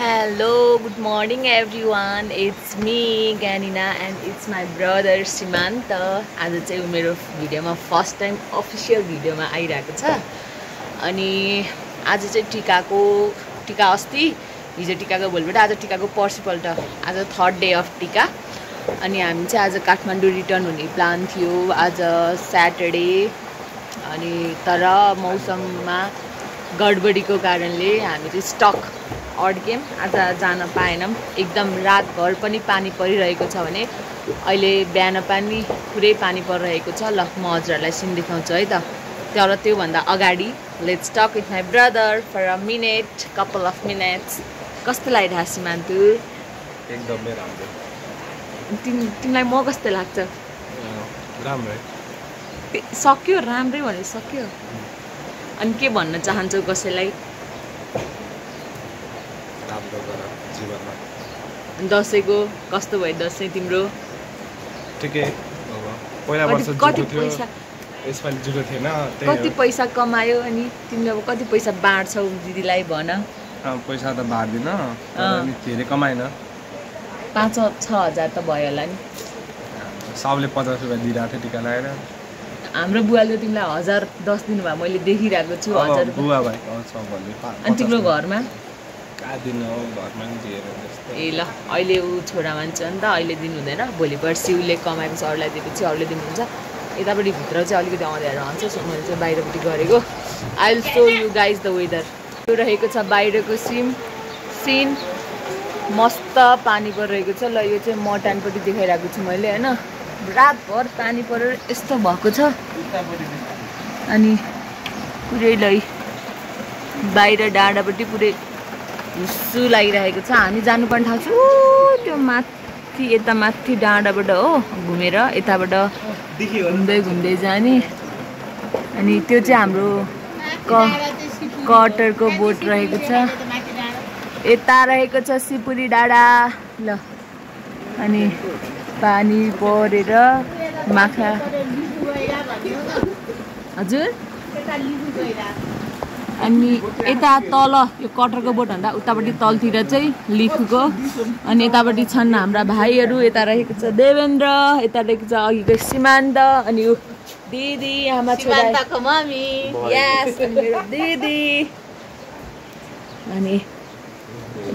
Hello, good morning everyone. It's me, Ganina, and it's my brother Simanta. आज चाहिँ मेरो भिडियोमा फर्स्ट टाइम अफिसियल भिडियोमा आइरहेको छ। अनि आज चाहिँ टिका अस्ति हिजो टिकाको भोलिपल्ट आज टिकाको पर्सिपल्ट आज थर्ड डे अफ टिका। अनि हामी चाहिँ आज काठमाडौँ रिटर्न हुने प्लान थियो आज सैटरडे। अनि तर मौसममा गडबडीको कारणले हामी चाहिँ स्टक अड्क्यौं, आज जान पाएनौं। एकदम रातभर पनि पानी परिरहेको छ भने अहिले बिहान पनि पुरै पानी परिरहेको छ। ल म हजुरहरूलाई सिन देखाउँछु है त। तर त्यो भन्दा अगाडि let's talk with my brother for a minute, couple of minutes. कस्तो लागिरहेको सिमान्तु? एकदमै राम्रो। तिमीलाई म कस्तो लाग्छ? राम्रै। सक्यो, राम्रै भने सक्यो। अनि के भन्न चाहन्छौ कसैलाई? दसैँको कस्तो भयो दसैँ तिम्रो? ठिकै। पहिला वर्ष कति पैसा यसपालि जुटो थिएन। कति पैसा कमायो अनि तिमीले अब कति पैसा बाँड्छौ दिदीलाई भन। पैसा त बाँड्दिन, तर धेरै कमाएन। 5-6 हजार त भयो होला नि। सबले 50 रुपैयाँ दिइरहेको थियो टिका लगाएर। हाम्रो बुवाले तिमीलाई 1010 दिनुभयो, मैले देखिरहेको छु। 1000 बुवा भाइको छ भन्ने। अनि तिम्रो घरमा दिन हो घरमा नि दिएर जस्तो। ए ल, अहिले ऊ छोरा मान्छे हो नि त, अहिले दिनु हुँदैन। भोलि पर्सि उसले कमाएको छ अरूलाई दिएपछि अरूले दिनुहुन्छ। यतापट्टि भित्र चाहिँ अलिकति अँध्यारो हुन्छ, सो मैले चाहिँ बाहिरपट्टि गरेको। I will show you guys the weather. यो रहेको छ बाहिरको सिन। मस्त पानी परिरहेको छ। ल यो चाहिँ मटानपट्टि देखाइरहेको छु मैले होइन। रातभर पानी परेर यस्तो भएको छ। अनि पुरै लै बाहिर डाँडापट्टि पुरै हुस्सु लागिरहेको छ। हामी जानुपर्ने ठाउँ चाहिँ त्यो माथि, यता माथि डाँडाबाट हो घुमेर यताबाट घुम्दै जाने। अनि त्यो चाहिँ हाम्रो कटरको बोट रहेको छ। यता रहेको छ सिपुरी डाँडा। ल अनि पानी परेर माछा हजुर। अनि यता तल यो कटरको बोट भन्दा उतापट्टि तलतिर चाहिँ लिफको। अनि यतापट्टि छन् हाम्रा भाइहरू। यता रहेको छ देवेन्द्र, यता रहेको छ अघिको सिमान्त, अनि यो दिदी आमा छोरा यस मेरो दिदी। अनि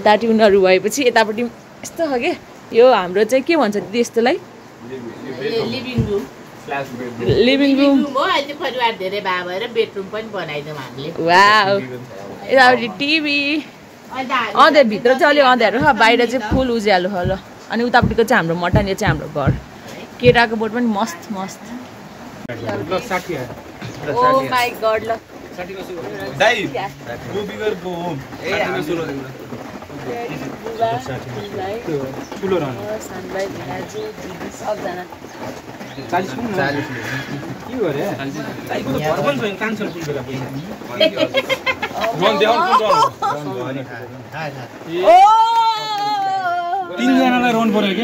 यतापट्टि उनीहरू भएपछि यतापट्टि यस्तो छ के, यो हाम्रो चाहिँ के भन्छ दिदी यस्तोलाई? लिभिङ रुम हो। अहिले परिवार धेरै भए भएर बेडरुम पनि बनाइदियौँ हामीले। वाउ। यतापट्टि टिभी। अँध्यारो भित्र चाहिँ अलिक अँध्यारो छ, बाहिर चाहिँ फुल उज्यालो छ। ल अनि उतापट्टिको चाहिँ हाम्रो मटन, यो चाहिँ हाम्रो घर। केराको बोट पनि मस्त मस्त। ओ माई गॉड। ल सबजना तीनजनालाई रोन पर्यो के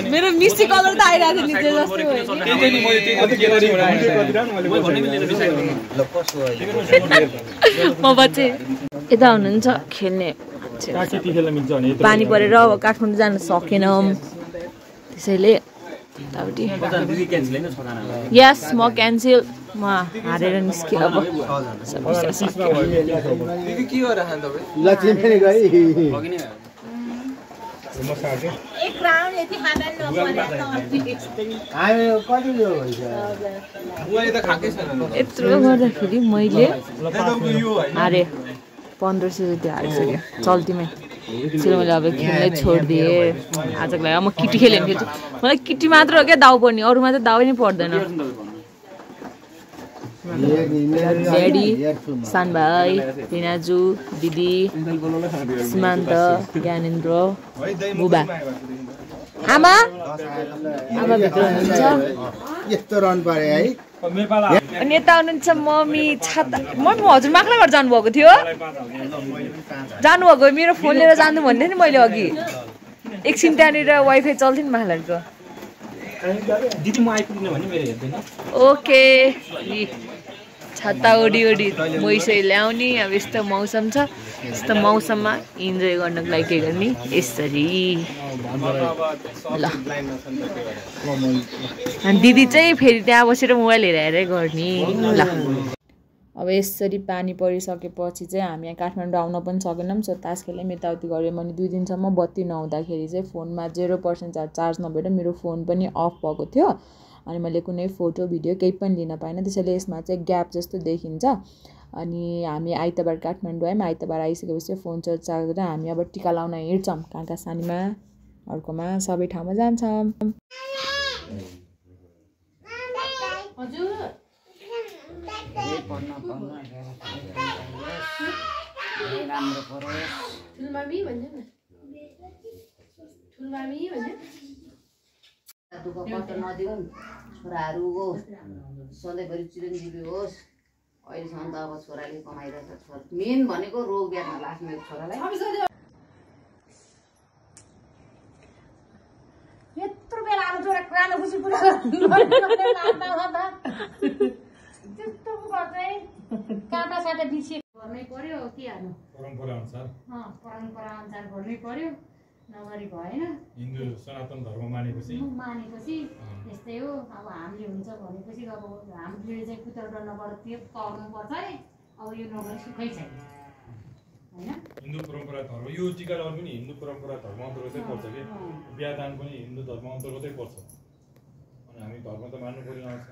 मेरो मिस्टी कलर त आइरहेको थियो। म बच्चे यता हुनुहुन्छ खेल्ने। पानी परेर अब काठमाडौँ जान सकेनौँ, त्यसैले यस म क्यान्सल। म हारेर निस्केँ अब। यत्रो गर्दाखेरि मैले हारेँ 1500 रुपियाँ हारिसक्यो चल्तीमै। त्यसैले मैले अब खेल्नै छोडिदिएँ आजको लागि। म किटी खेलेँ खेल्छु। मलाई किटी मात्र हो क्या दाउ पर्ने, अरूमा त दाउ नै पर्दैन। ड्याडी, सान भाइ, रिनाजु, दिदी, सिमान्त, ज्ञानेन्द्र, बुबा, आमा भित्र हुनुहुन्छ। अनि यता हुनुहुन्छ मम्मी। मम्मी हजुर माक्ला घर जानुभएको थियो? जानुभएको, मेरो फोन लिएर जानु भन्दै नि मैले अघि। एकछिन त्यहाँनिर वाइफाई चल्थ्यो नि माक्लाको। दिदी म आइपुग्ने भने मेरो हेर्दैन ओके छत्ता ओडी ओडी मैसै ल्याउने अब यस्तो मौसम छ यस्तो मौसममा इन्जोय गर्नको लागि के गर्ने यसरी ल अनि दिदी चाहिँ फेरि त्यहाँ बसेर मोबाइल हेरेरै गर्ने ल अब यसरी पानी परिसकेपछि चाहिँ हामी यहाँ काठमाडौँ आउन पनि सकेनौँ सो तास खेल्यौँ यताउति गऱ्यौँ अनि 2 दिनसम्म बत्ती नहुँदाखेरि चाहिँ फोनमा 0% चार्ज नभएर मेरो फोन पनि अफ भएको थियो अनि मैले कुनै फोटो भिडियो केही पनि लिन पाइनँ त्यसैले यसमा चाहिँ ग्याप जस्तो देखिन्छ अनि हामी आइतबार काठमाडौँ आयौँ आइतबार आइसकेपछि फोन चार्ज गरेर हामी अब टिका लाउन हिँड्छौँ काका सानीमा अर्कोमा सबै ठाउँमा जान्छौँ हजुर राम्रो परोस् ठुलमामी भन्नु न ठुलमामी भन्नु दुःख कष्ट नदिउन् छोराहरू सधैँभरि चिरञ्जीवी होस् अहिलेसम्म त अब छोराले कमाइरहेछ छोरा मेन भनेको रोग ब्याधमा लाग्छ मेरो छोरालाई यत्रो बेला अब छोरा कानो खुसी पुरा त्यस्तो गर्छ है काँटा साटा बिर्से गर्नै पर्यो के हाल्नु परम्परा अनुसार गर्नै पर्यो नगरी भएन हिन्दू सनातन धर्म मानेपछि यस्तै हो अब हामीले हुन्छ भनेपछि अब हामीले चाहिँ पुत्रदण्डबाट त्यो गर्नुपर्छ है अब यो नगरी सुखै छैन हैन हिन्दू परम्परा धर्म यो टिका लगाउनु पनि हिन्दू परम्परा धर्म अन्तर्गतै पर्छ कि बिहादान पनि हिन्दू धर्म अन्तर्गतै पर्छ अनि हामी धर्म त मान्नु परिरहेछ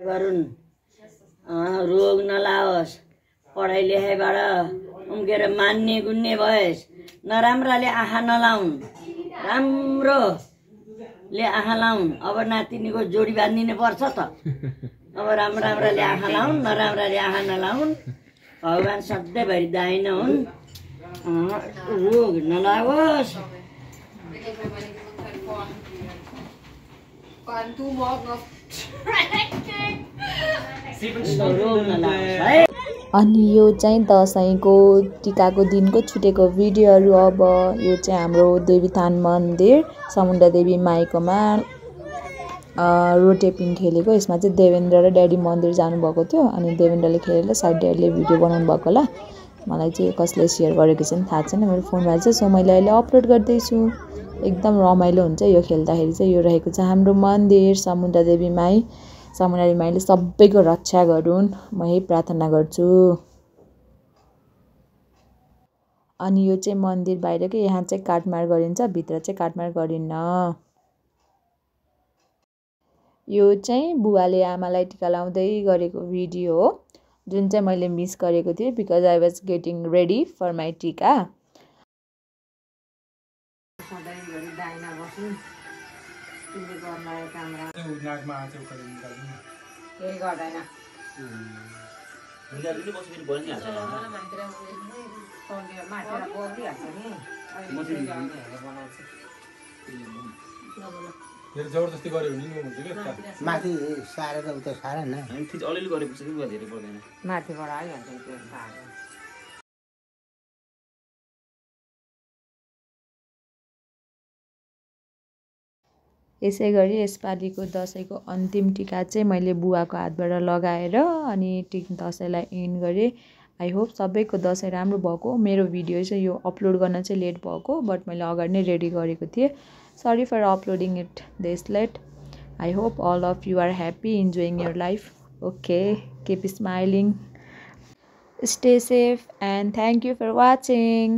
गरुन् रोग नलाओस् पढाइ लेखाइबाट उम्केर मान्ने गुन्ने भएस् नराम्राले आँखा नलाउन् राम्रोले आँखा लाउन् अब नातिनीको जोडी बाँधिदिनु पर्छ त अब राम्राले आँखा लाउन् नराम्राले आँखा नलाउन् भगवान् सधैँभरि दाहिना हुन् रोग नलाओस् अनि यो चाहिँ दसैँको टिकाको दिनको छुटेको भिडियोहरू अब यो चाहिँ हाम्रो देवीथान मन्दिर समुद्र देवी माईकोमा रोटेपिङ खेलेको यसमा चाहिँ देवेन्द्र र ड्याडी मन्दिर जानुभएको थियो अनि देवेन्द्रले खेलेर सायद ड्याडीले भिडियो बनाउनु भएको होला मलाई चाहिँ कसले सेयर गरेको चाहिँ थाहा छैन मेरो फोनमा चाहिँ सो मैले अहिले अपलोड गर्दैछु एकदम रमाइलो हुन्छ यो खेल्दाखेरि चाहिँ यो रहेको छ हाम्रो मन्दिर समुद्र देवी माई समुद्र देवी माईले सबैको रक्षा गरून् म यही प्रार्थना गर्छु अनि यो चाहिँ मन्दिर बाहिरकै यहाँ चाहिँ काटमार गरिन्छ भित्र चाहिँ काटमार गरिन्न यो चाहिँ बुवाले आमालाई टिका लाउँदै गरेको भिडियो हो जुन चाहिँ मैले मिस गरेको थिएँ because I was getting ready for my tika सधैँभरि दाहिना बस्नु तिमीले गर्न काम केही गर्दैन माथिबाट बोकिहाल्छ नि जबरजस्ती गऱ्यो भने हुन्छ कि माथि सारेर उता सारेन अलिअलि गरेपछि धेरै पर्दैन माथिबाट आइहाल्छ त्यो सारेर यसै गरी यसपालिको दसैँको अन्तिम टिका चाहिँ मैले बुवाको हातबाट लगाएर अनि दसैँलाई एन्ड गरेँ आई होप सबैको दसैँ राम्रो भएको मेरो भिडियो चाहिँ यो अपलोड गर्न चाहिँ लेट भएको बट मैले अगाडि नै रेडी गरेको थिएँ sorry for uploading it this late I hope all of you are happy enjoying your life okay keep smiling stay safe and thank you for watching